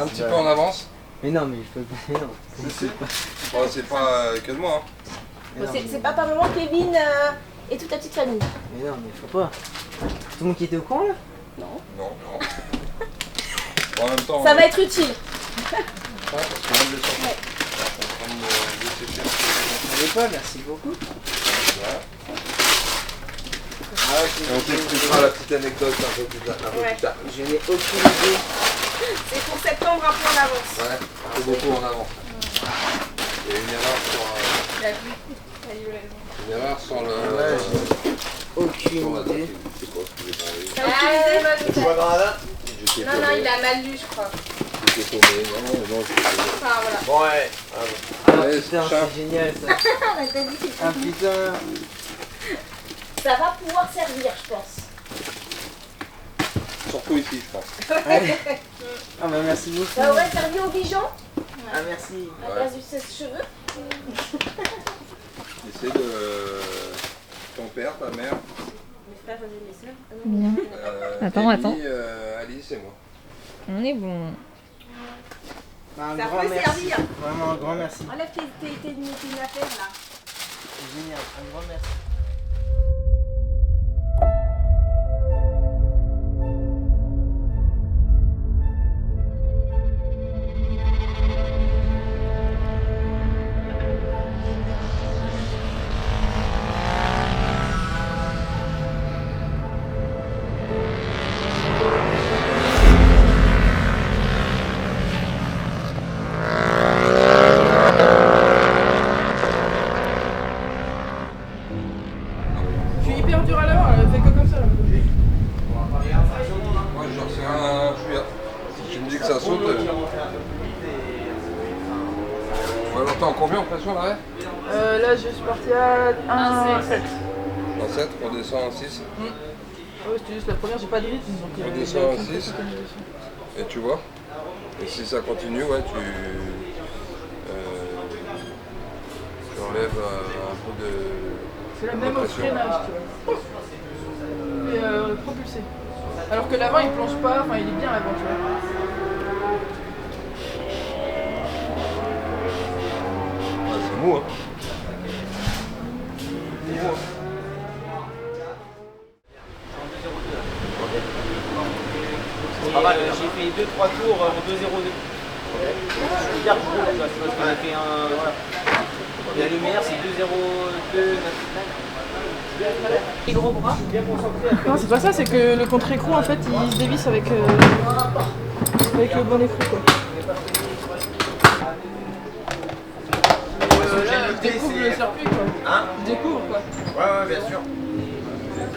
un petit peu en avance. Mais non, mais je peux pas. Non. Bon, c'est pas que de moi. Bon, c'est papa, maman, Kevin et toute la petite famille. Mais non, mais faut pas. Tout le monde qui était au courant là? Non. Non. Bon, en même temps. Ça va être utile. Parce que même les sorties. Je suis en train de sécher. Vous savez pas, merci beaucoup. Voilà. Ah, Et on t'expliquera la petite anecdote un peu plus tard. Je n'ai aucune idée. C'est pour septembre, un peu en avance. Ouais, un peu beaucoup en avant. Il y a une erreur sur le. Ouais, j'ai aucune idée. C'est quoi ce que j'ai pas envoyé? T'as aucune idée? Tu vois Granada? J'étais Non, paumé. il a mal lu, je crois. J'étais paumé. Non, j'étais paumé. Enfin, voilà. Bon, ouais. Ah Ouais, putain, chat. c'est génial ça. Ah putain. Ça va pouvoir servir, je pense. Surtout ici, je pense. Ouais. Ah bah merci beaucoup. Ça aurait servi aux Bijan Ah merci. à la place du sèche-cheveux. Essaie de. Ton père, ta mère. Mes frères et mes sœurs. Bien. Attends, Ellie, attends. Alice et moi. On est bon. Bah, un Ça grand peut merci. servir. Vraiment un grand merci. Enlève tes affaires là. C'est génial. Un grand merci. Je suis hyper dur à l'avant, elle fait que comme ça. Là. Moi, je retiens un chouïa. Si tu me dis que ça saute. Valentin, en combien en pression l'arrêt? Là, je suis parti à 1,7. En 7, on descend en 6. Ouais, c'était juste la première, j'ai pas de rythme. Donc, On il y a descend aucune à 6. préconisation. Et tu vois. Et si ça continue, ouais, tu enlèves un peu de. C'est la même au freinage, tu vois. Mais propulsé. Alors que l'avant, il plonge pas, enfin, il est bien l'avant, tu vois. Ouais, c'est mou, hein. C'est mou, hein. Pas mal. J'ai fait 2-3 tours en 2-0-2. Je regarde, parce que j'ai fait un. Voilà. La lumière, c'est 2-0-2. Les gros bras. Non, c'est pas ça, c'est que le contre-écrou, en fait, il se dévisse avec le bon écrou, quoi. Là, je découvre le circuit, quoi. Hein? Je découvre, quoi. Ouais, bien sûr.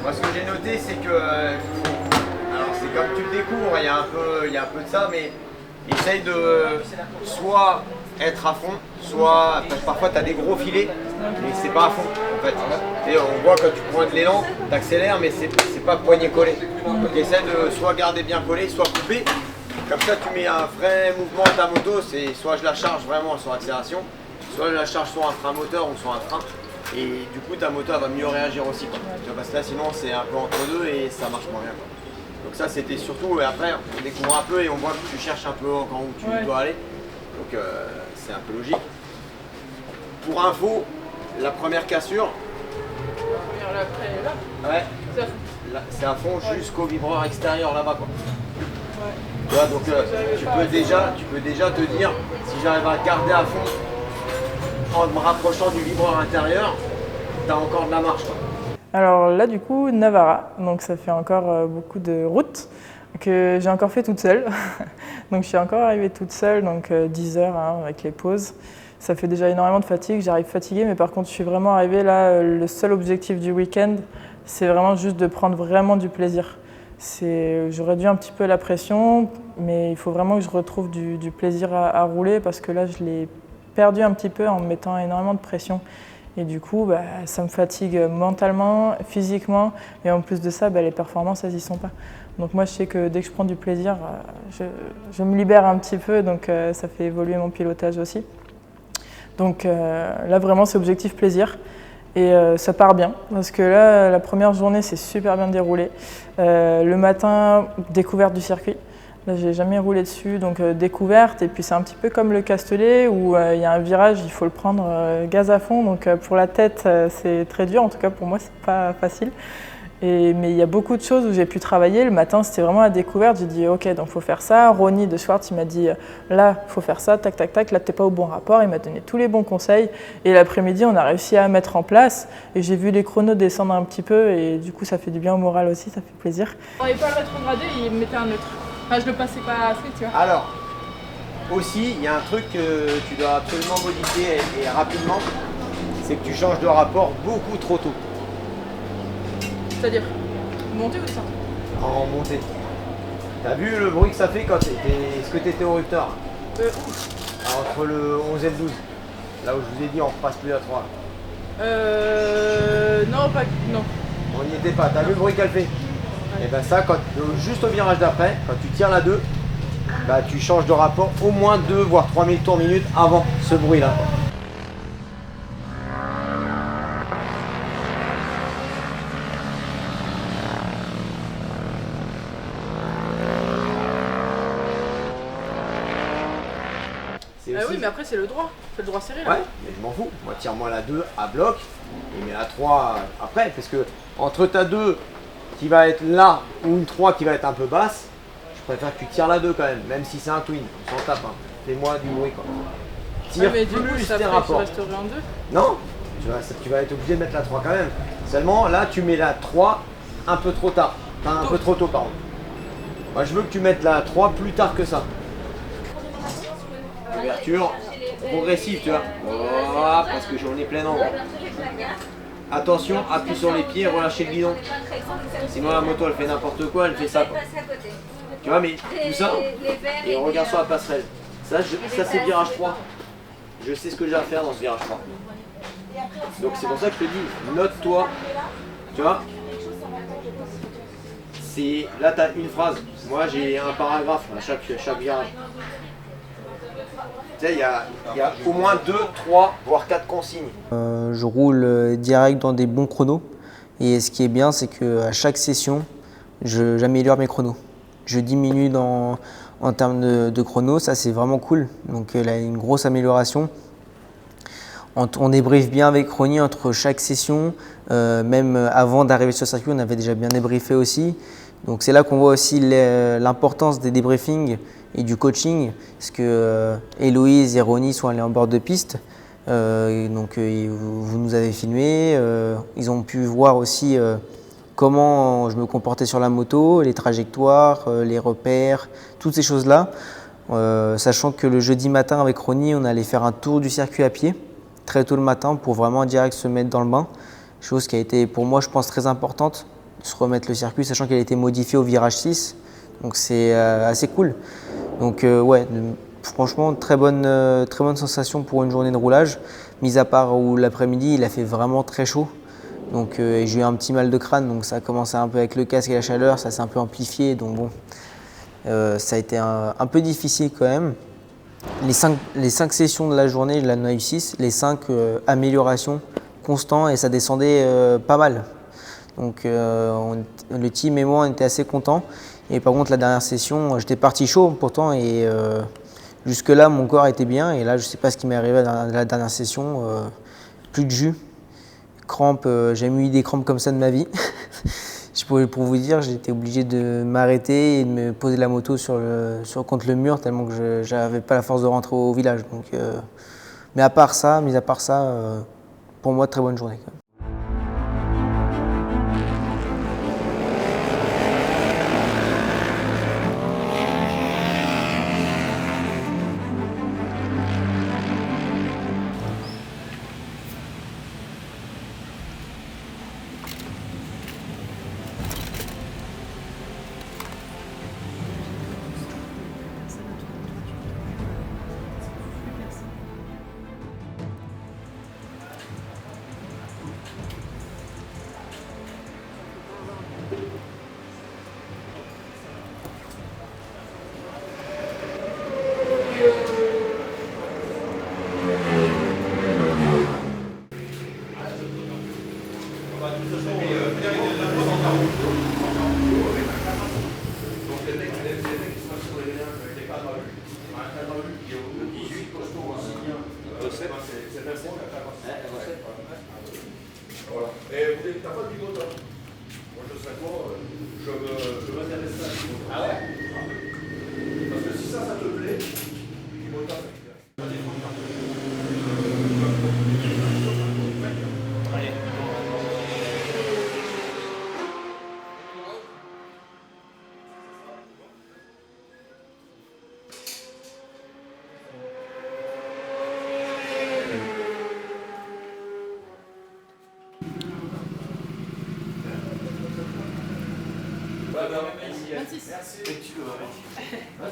Moi, ce que j'ai noté, c'est que. Alors, c'est comme tu le découvres, il y a un peu de ça, mais essaye de soit être à fond, soit. Parce que parfois, tu as des gros filets, mais c'est pas à fond, en fait. Et on voit quand tu prends de l'élan, tu accélères, mais c'est pas poignet collé. Donc, essaye de soit garder bien collé, soit couper. Comme ça, tu mets un vrai mouvement à ta moto, c'est soit je la charge vraiment sur accélération, soit je la charge sur un frein moteur ou sur un frein. Et du coup, ta moto elle va mieux réagir aussi. Quoi. Tu vois, parce que là, sinon, c'est un peu entre deux et ça marche moins bien. Quoi. Donc ça, c'était surtout, et après, on découvre un peu et on voit que tu cherches un peu encore où tu dois aller. Donc c'est un peu logique. Pour info, la première cassure, Regarde, après, là, ouais, c'est à fond. là, c'est à fond jusqu'au vibreur extérieur là-bas. Quoi. Ouais. Tu vois, donc tu peux déjà te dire, si j'arrive à garder à fond en me rapprochant du vibreur intérieur, tu as encore de la marche. Quoi. Alors là, du coup, Navarra, donc ça fait encore beaucoup de routes que j'ai encore fait toute seule. Donc je suis encore arrivée toute seule, donc 10 heures hein, avec les pauses. Ça fait déjà énormément de fatigue, j'arrive fatiguée, mais par contre je suis vraiment arrivée là, le seul objectif du week-end, c'est vraiment juste de prendre vraiment du plaisir. Je réduis un petit peu la pression, mais il faut vraiment que je retrouve du plaisir à rouler parce que là je l'ai perdu un petit peu en me mettant énormément de pression. Et du coup, ça me fatigue mentalement, physiquement, et en plus de ça, les performances, elles n'y sont pas. Donc moi, je sais que dès que je prends du plaisir, je me libère un petit peu, donc ça fait évoluer mon pilotage aussi. Donc là, vraiment, c'est objectif plaisir. Et ça part bien, parce que là, la première journée, c'est super bien déroulé. Le matin, découverte du circuit. Là, j'ai jamais roulé dessus, donc découverte. Et puis c'est un petit peu comme le Castellet où il y a un virage, il faut le prendre gaz à fond. Donc pour la tête, c'est très dur. En tout cas pour moi, c'est pas facile. Mais il y a beaucoup de choses où j'ai pu travailler. Le matin, c'était vraiment la découverte. J'ai dit ok, donc faut faire ça. Ronnie de Schwartz, il m'a dit là, faut faire ça, tac, tac, tac. Là, t'es pas au bon rapport. Il m'a donné tous les bons conseils. Et l'après-midi, on a réussi à mettre en place. Et j'ai vu les chronos descendre un petit peu. Et du coup, ça fait du bien au moral aussi. Ça fait plaisir. On n'avait pas le rétrogradé, il me mettait un neutre. Enfin, je le passais pas assez, tu vois. Alors, aussi, il y a un truc que tu dois absolument modifier et rapidement, c'est que tu changes de rapport beaucoup trop tôt. C'est-à-dire monter ou descendre? En montée. T'as vu le bruit que ça fait quand est-ce que t'étais au rupteur? Entre le 11 et le 12. Là où je vous ai dit on repasse plus à 3. Non, pas. Non. On n'y était pas. T'as vu le bruit qu'elle fait? Et ben ça, juste au virage d'après, quand tu tires la 2, bah tu changes de rapport au moins 2 voire 3000 tours minute avant ce bruit là. Oui, mais après, c'est le droit. C'est le droit serré là. Ouais, mais je m'en fous. Moi, tire-moi la 2 à bloc et mets la 3 après. Parce que entre ta 2 qui va être là ou une 3 qui va être un peu basse, je préfère que tu tires la 2 quand même, même si c'est un twin. On s'en tape. Hein. Fais-moi du bruit quoi. Tire mais du coup, plus ça tes après, rapports. tu resterais en 2. Non, tu vas être obligé de mettre la 3 quand même. Seulement là, tu mets la 3 un peu trop tard. Enfin, un peu trop tôt, pardon. Moi, je veux que tu mettes la 3 plus tard que ça. Ouverture progressive, tu vois. Oh, parce que j'en ai plein angle. Attention, appuie sur les pieds, relâchez le guidon. Sinon la moto elle fait n'importe quoi, elle fait ça quoi. Tu vois, mais tout ça, et on regarde sur la passerelle. Ça c'est virage 3. Je sais ce que j'ai à faire dans ce virage 3. Donc c'est pour ça que je te dis, note-toi. Tu vois. Là tu as une phrase. Moi j'ai un paragraphe à chaque virage. Tu sais, il y a au moins 2, 3, voire 4 consignes. Je roule direct dans des bons chronos. Et ce qui est bien, c'est qu'à chaque session, j'améliore mes chronos. Je diminue en termes de chronos, ça c'est vraiment cool. Donc là, une grosse amélioration. On débriefe bien avec Ronnie entre chaque session. Même avant d'arriver sur le circuit, on avait déjà bien débriefé aussi. Donc c'est là qu'on voit aussi l'importance des débriefings et du coaching, parce que Héloïse et Ronnie sont allés en bord de piste, donc vous nous avez filmé, ils ont pu voir aussi comment je me comportais sur la moto, les trajectoires, les repères, toutes ces choses-là, sachant que le jeudi matin avec Ronnie, on allait faire un tour du circuit à pied, très tôt le matin, pour vraiment direct se mettre dans le bain, chose qui a été pour moi je pense très importante, de se remettre le circuit, sachant qu'elle a été modifiée au virage 6, donc c'est assez cool. Donc ouais, franchement, très bonne sensation pour une journée de roulage, mis à part où l'après-midi, il a fait vraiment très chaud. Donc j'ai eu un petit mal de crâne, donc ça a commencé un peu avec le casque et la chaleur, ça s'est un peu amplifié, donc bon, ça a été un peu difficile quand même. Les 5 sessions de la journée, je l'en ai eu 6, les 5 améliorations constantes et ça descendait pas mal. Donc le team et moi, on était assez contents. Et par contre, la dernière session, j'étais parti chaud pourtant et jusque-là, mon corps était bien. Et là, je ne sais pas ce qui m'est arrivé dans la dernière session. Plus de jus, crampes, j'ai jamais eu des crampes comme ça de ma vie. Pour vous dire, j'étais obligé de m'arrêter et de me poser la moto contre le mur tellement que je n'avais pas la force de rentrer au village. Donc, mais à part ça, pour moi, très bonne journée quand même. c'est Vincent qui a fait la recette. Voilà. Et t'as pas de bigoton? Moi je serais toi, je m'intéresse à la bigoton. Ah ouais? Parce que si ça te plaît, bigoton, ça allez.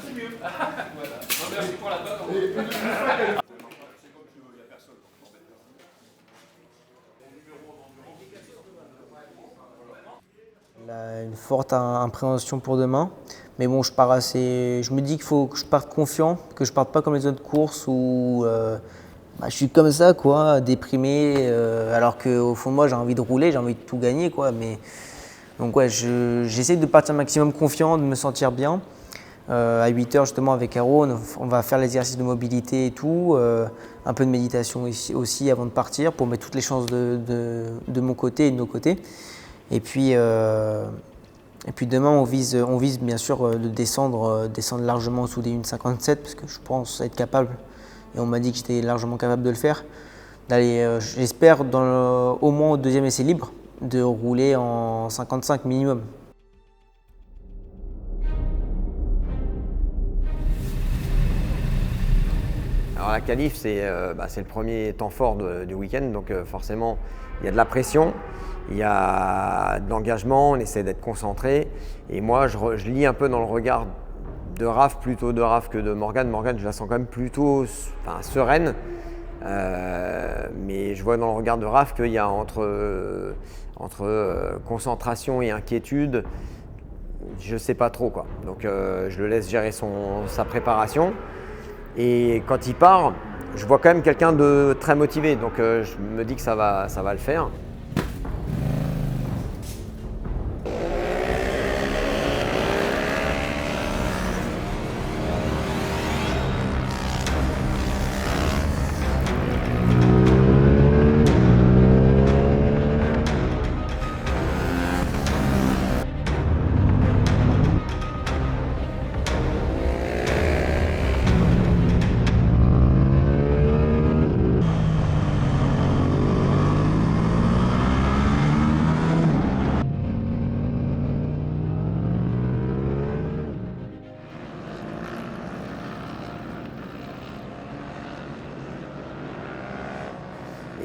C'est mieux. Voilà. Merci pour la bonne. C'est comme tu veux, il n'y a personne. Une forte appréhension pour demain, mais bon, je me dis qu'il faut que je parte confiant, que je parte pas comme les autres courses où je suis comme ça, quoi, déprimé, alors qu'au fond de moi, j'ai envie de rouler, j'ai envie de tout gagner, quoi. Mais donc ouais, j'essaie de partir maximum confiant, de me sentir bien. À 8 heures justement avec Caro, on va faire l'exercice de mobilité et tout, un peu de méditation aussi avant de partir pour mettre toutes les chances de mon côté et de nos côtés. Et puis demain, on vise bien sûr de descendre largement en dessous des 1,57 parce que je pense être capable, et on m'a dit que j'étais largement capable de le faire, d'aller, j'espère, au moins au deuxième essai libre, de rouler en 55 minimum. Alors la qualif, c'est le premier temps fort du week-end, donc forcément, il y a de la pression. Il y a de l'engagement, on essaie d'être concentré. Et moi, je lis un peu dans le regard de Raph, plutôt de Raph que de Morgane. Morgane, je la sens quand même plutôt sereine. Mais je vois dans le regard de Raph qu'il y a entre concentration et inquiétude, je ne sais pas trop, quoi. Donc je le laisse gérer sa préparation. Et quand il part, je vois quand même quelqu'un de très motivé. Donc je me dis que ça va le faire.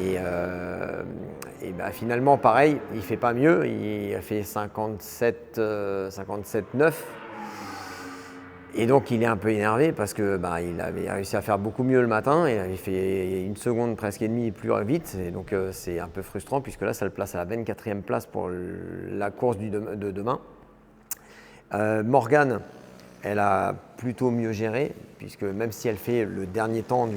Et finalement, pareil, il ne fait pas mieux, il a fait 57,9. Et donc, il est un peu énervé parce qu'il avait réussi à faire beaucoup mieux le matin. Il avait fait 1 seconde presque et demie plus vite. Et donc, c'est un peu frustrant puisque là, ça le place à la 24e place pour la course de demain. Morgane, elle a plutôt mieux géré puisque même si elle fait le dernier temps de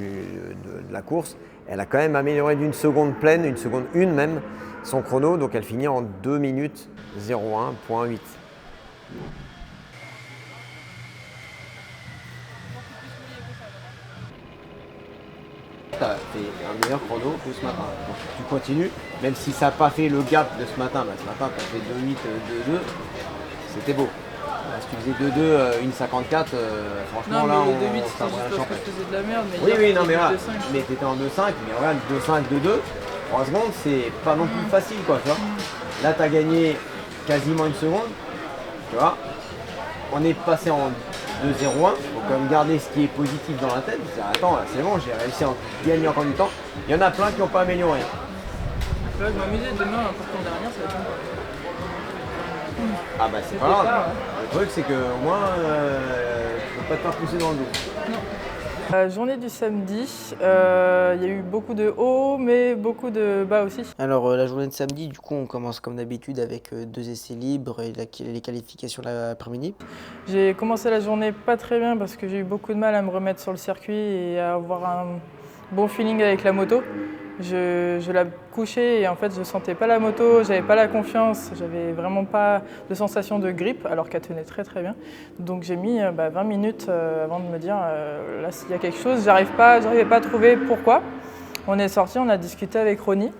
la course, elle a quand même amélioré d'1 seconde pleine, 1 seconde 1 même, son chrono. Donc, elle finit en 2 minutes 01.8. Tu as fait un meilleur chrono que ce matin. Donc, tu continues, même si ça n'a pas fait le gap de ce matin. Ce matin, tu as fait 2,8, 2,2. C'était beau. Si tu faisais 2,2, 1,54, franchement, non, là, mais on le 2,8, c'était juste parce que je faisais de la merde. Mais oui, non, mais là, voilà. Mais tu étais en 2,5, mais regarde, 2,5, 2,2, 3 secondes, c'est pas non plus facile, quoi, tu vois. Là, tu as gagné quasiment 1 seconde, tu vois. On est passé en 2,01, il faut quand même garder ce qui est positif dans la tête. Attends, c'est bon, j'ai réussi à gagner encore du temps. Il y en a plein qui n'ont pas amélioré. Là, je m'amusais demain, pour ton dernier, ça va être sympa. Ah bah c'est pas grave. Le truc c'est que au moins tu ne peux pas te faire pousser dans le dos. La journée du samedi, il y a eu beaucoup de hauts mais beaucoup de bas aussi. Alors la journée de samedi, du coup, on commence comme d'habitude avec 2 essais libres et les qualifications l'après-midi. J'ai commencé la journée pas très bien parce que j'ai eu beaucoup de mal à me remettre sur le circuit et à avoir un bon feeling avec la moto. Je la couchais et en fait je sentais pas la moto, j'avais pas la confiance, j'avais vraiment pas de sensation de grip alors qu'elle tenait très très bien. Donc j'ai mis 20 minutes avant de me dire là s'il y a quelque chose, j'arrivais pas à trouver pourquoi. On est sorti, on a discuté avec Ronnie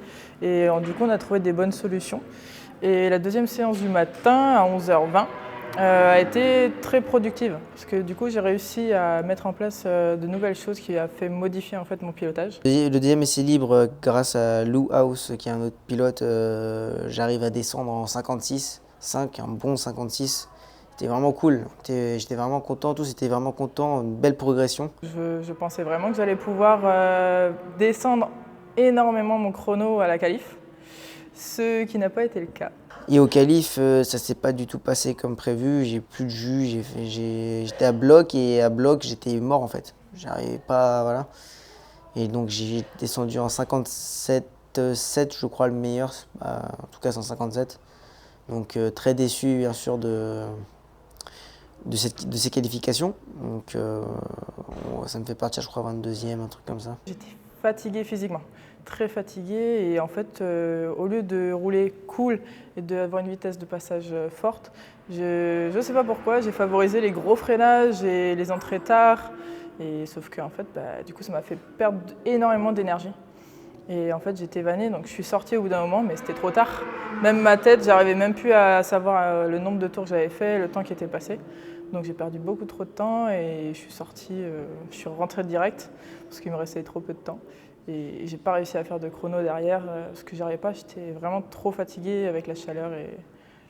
et du coup on a trouvé des bonnes solutions. Et la deuxième séance du matin à 11h20 a été très productive parce que du coup j'ai réussi à mettre en place de nouvelles choses qui a fait modifier en fait mon pilotage. Le deuxième essai libre, grâce à Lou House, qui est un autre pilote, j'arrive à descendre en 56,5, un bon 56. C'était vraiment cool, j'étais vraiment content, tous étaient vraiment contents, une belle progression. Je pensais vraiment que j'allais pouvoir descendre énormément mon chrono à la qualif, ce qui n'a pas été le cas. Et au qualif, ça s'est pas du tout passé comme prévu, j'ai plus de jus, j'étais à bloc et à bloc j'étais mort en fait. J'arrivais pas, voilà. Et donc j'ai descendu en 57,7 je crois le meilleur, en tout cas 157. Donc très déçu bien sûr de ces qualifications. Donc ça me fait partir je crois 22e, un truc comme ça. J'étais fatigué physiquement, très fatigué et en fait au lieu de rouler cool et d'avoir une vitesse de passage forte, je ne sais pas pourquoi, j'ai favorisé les gros freinages et les entrées tard. Et sauf que en fait, du coup ça m'a fait perdre énormément d'énergie. Et en fait j'étais vannée, donc je suis sortie au bout d'un moment mais c'était trop tard. Même ma tête, j'arrivais même plus à savoir le nombre de tours que j'avais fait, le temps qui était passé. Donc j'ai perdu beaucoup trop de temps et je suis sortie, je suis rentrée direct parce qu'il me restait trop peu de temps. Et j'ai pas réussi à faire de chrono derrière parce que j'arrivais pas, j'étais vraiment trop fatiguée avec la chaleur et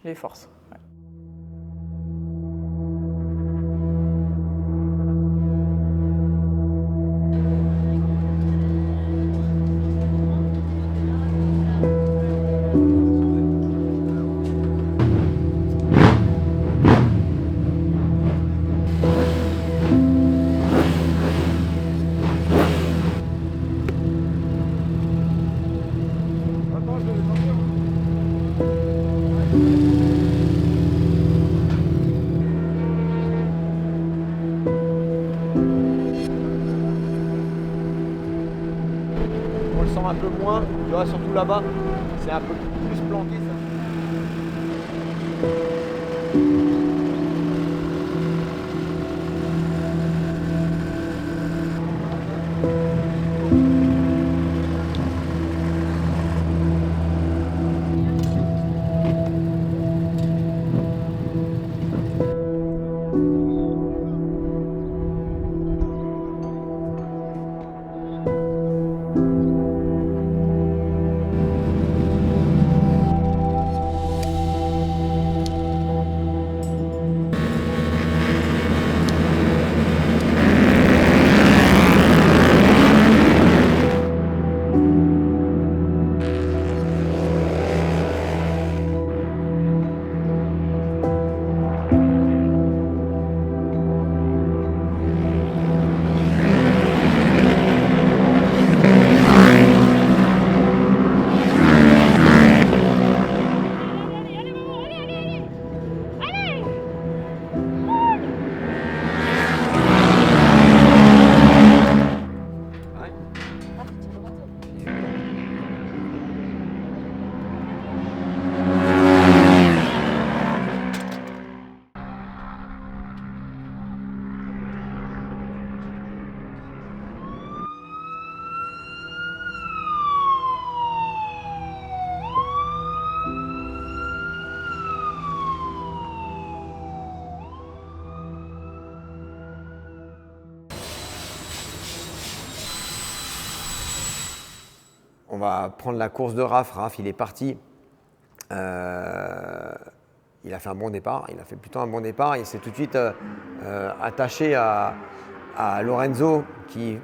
les forces. Ouais. On le sent un peu moins, tu vois, surtout là-bas, c'est un peu plus planqué ça. On va prendre la course de Raph. Raph, il est parti. Il a fait un bon départ. Il a fait plutôt un bon départ. Il s'est tout de suite attaché à Lorenzo, qui,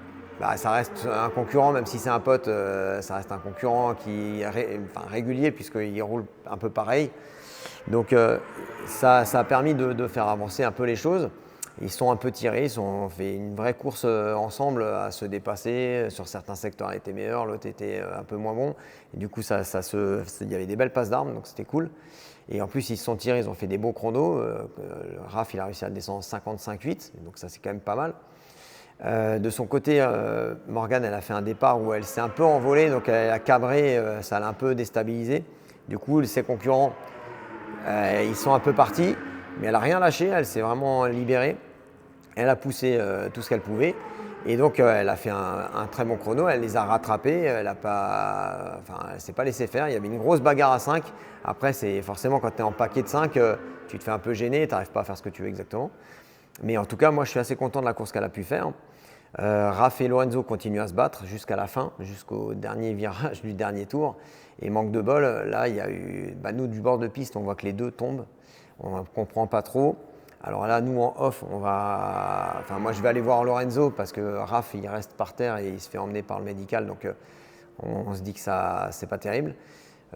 ça reste un concurrent, même si c'est un pote, ça reste un concurrent qui est régulier, puisqu'il roule un peu pareil. Donc ça a permis de faire avancer un peu les choses. Ils sont un peu tirés, ils ont fait une vraie course ensemble à se dépasser. Sur certains secteurs, il était meilleur, l'autre était un peu moins bon. Et du coup, il y avait des belles passes d'armes, donc c'était cool. Et en plus, ils se sont tirés, ils ont fait des beaux chronos. Raph, il a réussi à descendre 55,8, donc ça, c'est quand même pas mal. De son côté, Morgane, elle a fait un départ où elle s'est un peu envolée, donc elle a cabré, ça l'a un peu déstabilisé. Du coup, ses concurrents, ils sont un peu partis, mais elle n'a rien lâché, elle s'est vraiment libérée. Elle a poussé tout ce qu'elle pouvait. Et donc elle a fait un très bon chrono, elle les a rattrapés, elle ne s'est pas laissé faire. Il y avait une grosse bagarre à 5. Après, c'est forcément quand tu es en paquet de 5, tu te fais un peu gêner, tu n'arrives pas à faire ce que tu veux exactement. Mais en tout cas, moi je suis assez content de la course qu'elle a pu faire. Raph et Lorenzo continuent à se battre jusqu'à la fin, jusqu'au dernier virage du dernier tour. Et manque de bol, là il y a eu, nous du bord de piste, on voit que les deux tombent, on ne comprend pas trop. Alors là, nous en off, moi je vais aller voir Lorenzo parce que Raph il reste par terre et il se fait emmener par le médical, donc on se dit que ça c'est pas terrible.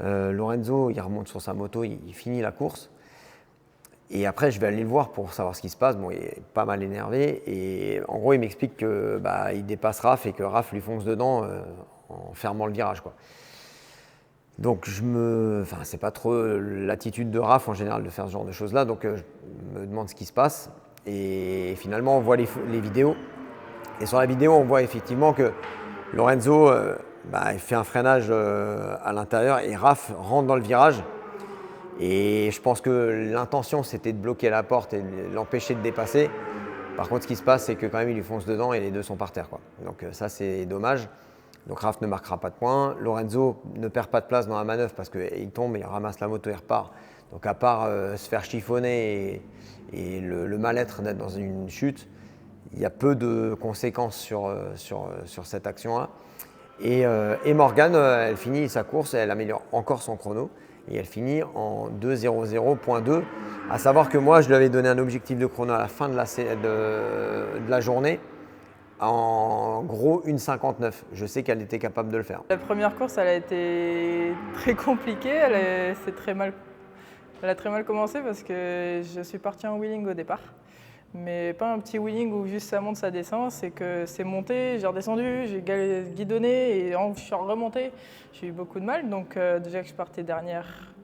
Lorenzo il remonte sur sa moto, il finit la course. Et après, je vais aller le voir pour savoir ce qui se passe. Bon, il est pas mal énervé. Et en gros, il m'explique qu'il dépasse Raph et que Raph lui fonce dedans en fermant le virage, quoi. Donc, c'est pas trop l'attitude de Raph en général de faire ce genre de choses-là. Donc, je me demande ce qui se passe. Et finalement, on voit les vidéos. Et sur la vidéo, on voit effectivement que Lorenzo il fait un freinage à l'intérieur et Raph rentre dans le virage. Et je pense que l'intention, c'était de bloquer la porte et de l'empêcher de dépasser. Par contre, ce qui se passe, c'est que quand même, il lui fonce dedans et les deux sont par terre, quoi. Donc ça, c'est dommage. Donc Raph ne marquera pas de points. Lorenzo ne perd pas de place dans la manœuvre parce qu'il tombe, il ramasse la moto et repart. Donc à part se faire chiffonner et le mal-être d'être dans une chute, il y a peu de conséquences sur cette action-là. Et Morgane, elle finit sa course et elle améliore encore son chrono. Et elle finit en 2:00.2. À savoir que moi, je lui avais donné un objectif de chrono à la fin de la journée. En gros, 1:59. Je sais qu'elle était capable de le faire. La première course, elle a été très compliquée. Elle a très mal commencé parce que je suis partie en wheeling au départ. Mais pas un petit wheeling où juste ça monte, ça descend. C'est que c'est monté, j'ai redescendu, j'ai guidonné et je suis remontée. J'ai eu beaucoup de mal. Donc déjà que je partais dernière,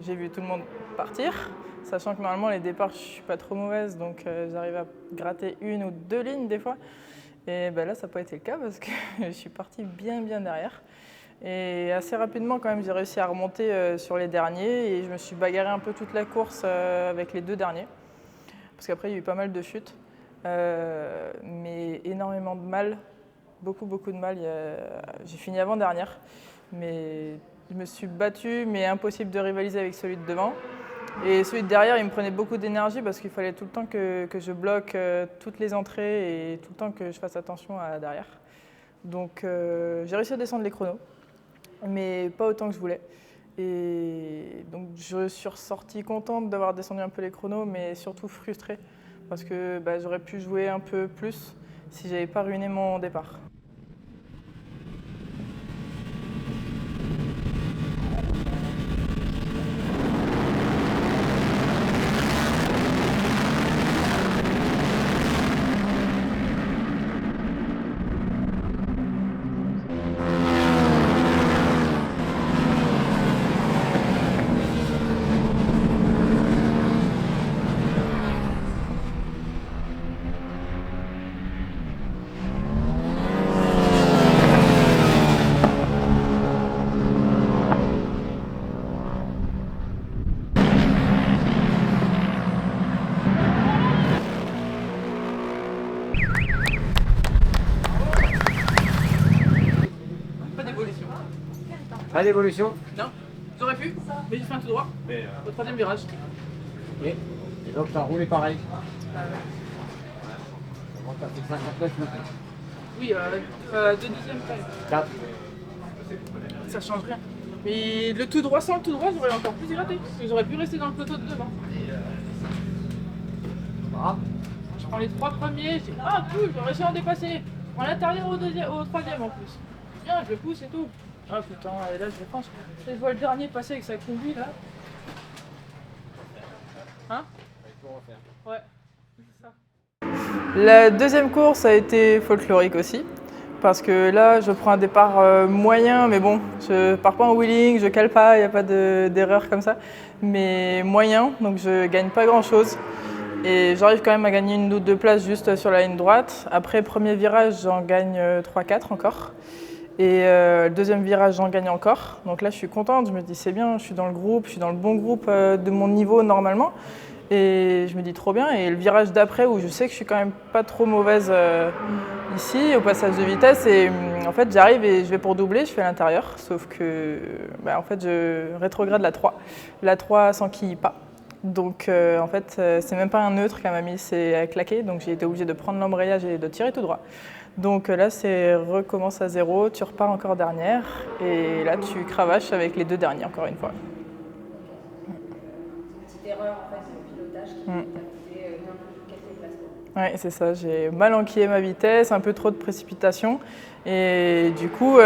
j'ai vu tout le monde partir. Sachant que normalement, les départs, je ne suis pas trop mauvaise. Donc j'arrive à gratter 1 ou 2 lignes des fois. Et là, ça n'a pas été le cas parce que je suis partie bien derrière. Et assez rapidement, quand même, j'ai réussi à remonter sur les derniers. Et je me suis bagarré un peu toute la course avec les 2 derniers. Parce qu'après, il y a eu pas mal de chutes. Mais énormément de mal. Beaucoup de mal. J'ai fini avant-dernière. Mais je me suis battue, mais impossible de rivaliser avec celui de devant. Et celui de derrière, il me prenait beaucoup d'énergie parce qu'il fallait tout le temps que je bloque toutes les entrées et tout le temps que je fasse attention à derrière. Donc j'ai réussi à descendre les chronos, mais pas autant que je voulais. Et donc je suis ressortie contente d'avoir descendu un peu les chronos, mais surtout frustrée parce que j'aurais pu jouer un peu plus si j'avais pas ruiné mon départ. Pas d'évolution? Non, j'aurais pu, mais j'ai fait un tout droit au 3e virage. Et donc tu as roulé pareil? Comment tu as fait 59 minutes? Oui, 2 dixièmes près. 4. Ça change rien. Mais le tout droit, sans le tout droit, j'aurais encore plus gratté. Parce que j'aurais pu rester dans le peloton de devant. Je prends les 3 premiers, c'est cool, j'aurais réussi à en dépasser. Je prends l'intérieur au 3e en plus. Bien, je le pousse et tout. Ah putain, et là je pense. Je vois le dernier passer avec sa combi là. Hein? Ouais, c'est ça. La deuxième course a été folklorique aussi. Parce que là, je prends un départ moyen, mais bon, je pars pas en wheeling, je cale pas, il n'y a pas d'erreur comme ça. Mais moyen, donc je gagne pas grand chose. Et j'arrive quand même à gagner 1 ou 2 places juste sur la ligne droite. Après, premier virage, j'en gagne 3-4 encore. Et le deuxième virage, j'en gagne encore. Donc là, je suis contente, je me dis c'est bien, je suis dans le groupe, je suis dans le bon groupe de mon niveau normalement. Et je me dis trop bien. Et le virage d'après, où je sais que je suis quand même pas trop mauvaise, ici au passage de vitesse et en fait j'arrive et je vais pour doubler, je fais l'intérieur, sauf que en fait je rétrograde la 3. La 3 s'enquille pas. Donc en fait c'est même pas un neutre qu'elle m'a mis, c'est claqué, donc j'ai été obligée de prendre l'embrayage et de tirer tout droit. Donc là c'est recommence à 0, tu repars encore dernière et là tu cravaches avec les 2 derniers encore une fois. Petite erreur en fait de pilotage qui t'a coûté bien plus de quelques places. Oui, c'est ça, j'ai mal enquillé ma vitesse, un peu trop de précipitation et du coup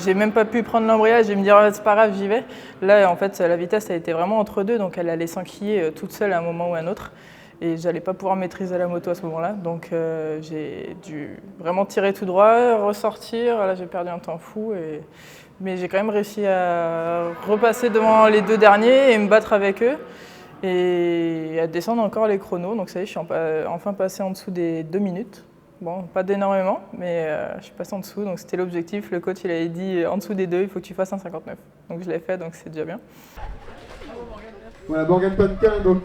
j'ai même pas pu prendre l'embrayage et me dire c'est pas grave, j'y vais. Là en fait la vitesse a été vraiment entre deux, donc elle allait s'enquiller toute seule à un moment ou à un autre et j'allais pas pouvoir maîtriser la moto à ce moment-là, donc j'ai dû vraiment tirer tout droit, ressortir, là j'ai perdu un temps fou mais j'ai quand même réussi à repasser devant les 2 derniers et me battre avec eux. Et à descendre encore les chronos, donc ça y est, je suis enfin passé en dessous des 2 minutes. Bon, pas d'énormément, mais je suis passé en dessous, donc c'était l'objectif. Le coach il avait dit en dessous des 2, il faut que tu fasses un 59. Donc je l'ai fait, donc c'est déjà bien. Voilà, Morgane Tonkin, donc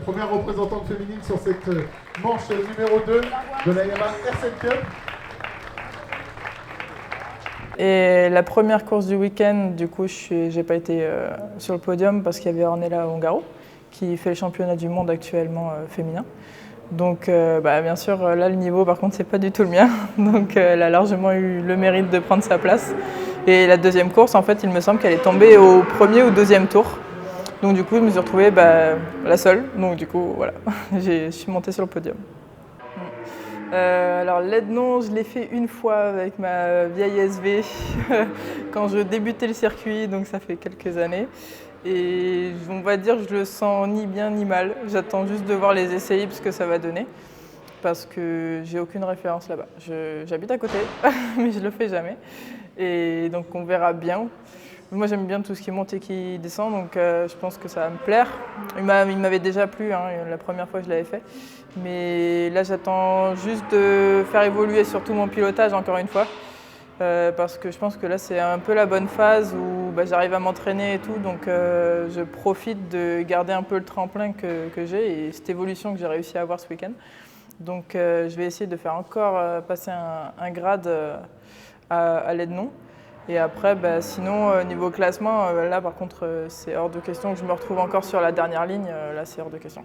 première représentante féminine sur cette manche numéro 2 de la Yamaha RC Cup. Et la première course du week-end, du coup, j'ai pas été sur le podium parce qu'il y avait Ornella Ongaro qui fait le championnat du monde actuellement féminin. Donc bien sûr, là le niveau par contre c'est pas du tout le mien. Donc elle a largement eu le mérite de prendre sa place. Et la deuxième course, en fait, il me semble qu'elle est tombée au premier ou deuxième tour. Donc du coup, je me suis retrouvée la seule. Donc du coup, voilà, je suis montée sur le podium. Alors l'Ednon, je l'ai fait une fois avec ma vieille SV quand je débutais le circuit, donc ça fait quelques années. Et on va dire que je le sens ni bien ni mal. J'attends juste de voir les essais ce que ça va donner parce que j'ai aucune référence là-bas. J'habite à côté, mais je le fais jamais. Et donc on verra bien. Moi j'aime bien tout ce qui monte et qui descend, donc je pense que ça va me plaire. Il m'avait déjà plu la première fois que je l'avais fait. Mais là j'attends juste de faire évoluer surtout mon pilotage encore une fois. Parce que je pense que là c'est un peu la bonne phase où j'arrive à m'entraîner et tout, donc je profite de garder un peu le tremplin que j'ai et cette évolution que j'ai réussi à avoir ce week-end. Donc je vais essayer de faire encore passer un grade à l'Ednon. Et après, sinon niveau classement, là par contre c'est hors de question que je me retrouve encore sur la dernière ligne, là c'est hors de question.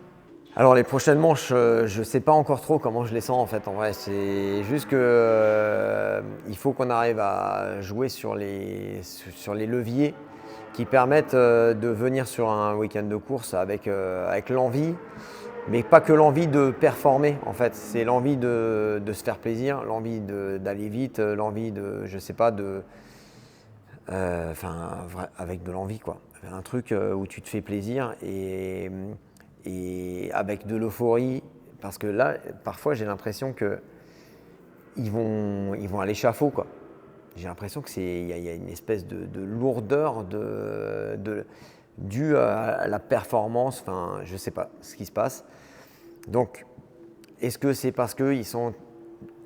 Alors les prochaines manches, je ne sais pas encore trop comment je les sens en fait. En vrai, c'est juste que il faut qu'on arrive à jouer sur les leviers qui permettent de venir sur un week-end de course avec l'envie, mais pas que l'envie de performer en fait. C'est l'envie de se faire plaisir, l'envie d'aller vite, l'envie de, je sais pas, avec de l'envie quoi. Un truc où tu te fais plaisir et avec de l'euphorie, parce que là, parfois, j'ai l'impression qu'ils vont à l'échafaud, quoi. J'ai l'impression qu'il y a une espèce de lourdeur due à la performance, enfin, je ne sais pas ce qui se passe. Donc, est-ce que c'est parce qu'ils sont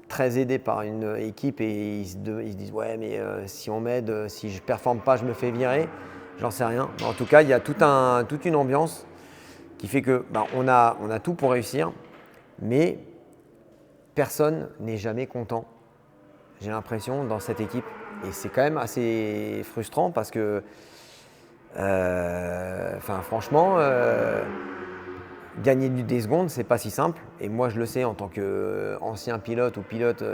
très aidés par une équipe et ils se disent « ouais, mais si on m'aide, si je ne performe pas, je me fais virer », j'en sais rien. En tout cas, il y a toute une ambiance qui fait que on a tout pour réussir, mais personne n'est jamais content, j'ai l'impression, dans cette équipe. Et c'est quand même assez frustrant parce que, franchement, gagner des secondes, c'est pas si simple. Et moi, je le sais en tant qu'ancien pilote ou pilote,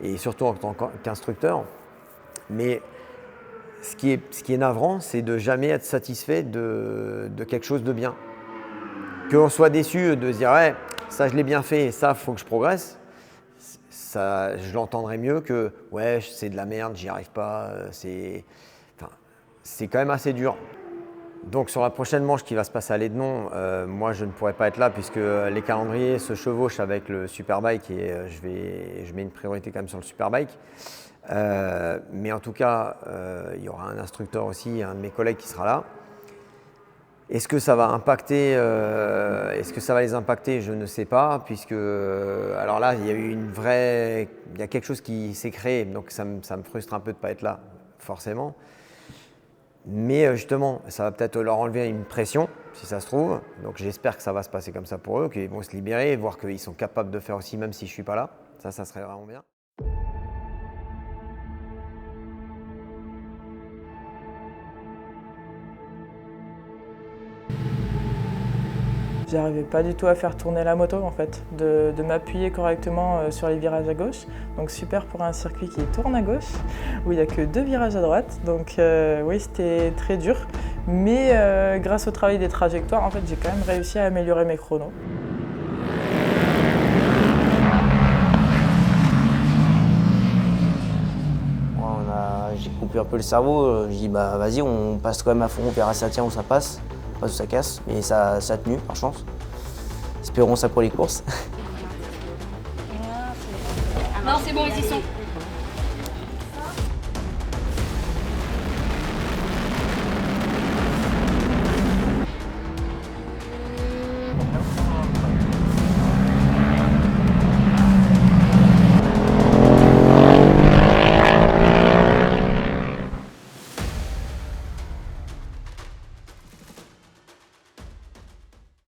et surtout en tant qu'instructeur. Mais ce qui est navrant, c'est de jamais être satisfait de quelque chose de bien. Qu'on soit déçu de se dire ouais, ça je l'ai bien fait et ça faut que je progresse, ça je l'entendrai mieux que ouais c'est de la merde, j'y arrive pas, c'est quand même assez dur. Donc sur la prochaine manche qui va se passer à l'Ednon, moi je ne pourrai pas être là puisque les calendriers se chevauchent avec le Superbike et je mets une priorité quand même sur le Superbike. Mais en tout cas, il y aura un instructeur aussi, un de mes collègues qui sera là. Est-ce que ça va impacter, est-ce que ça va les impacter? Je ne sais pas, puisque alors là, il y a quelque chose qui s'est créé, donc ça me frustre un peu de ne pas être là, forcément. Mais justement, ça va peut-être leur enlever une pression, si ça se trouve. Donc j'espère que ça va se passer comme ça pour eux, qu'ils vont se libérer, voir qu'ils sont capables de faire aussi, même si je ne suis pas là. Ça serait vraiment bien. J'arrivais pas du tout à faire tourner la moto en fait, de m'appuyer correctement sur les virages à gauche. Donc super pour un circuit qui tourne à gauche, où il n'y a que 2 virages à droite. Donc oui, c'était très dur. Mais grâce au travail des trajectoires, en fait, j'ai quand même réussi à améliorer mes chronos. J'ai coupé un peu le cerveau, j'ai dit bah vas-y on passe quand même à fond, on verra si ça tient ou ça passe, pas si ça casse, mais ça a tenu par chance. Espérons ça pour les courses. Non c'est bon, ils y sont.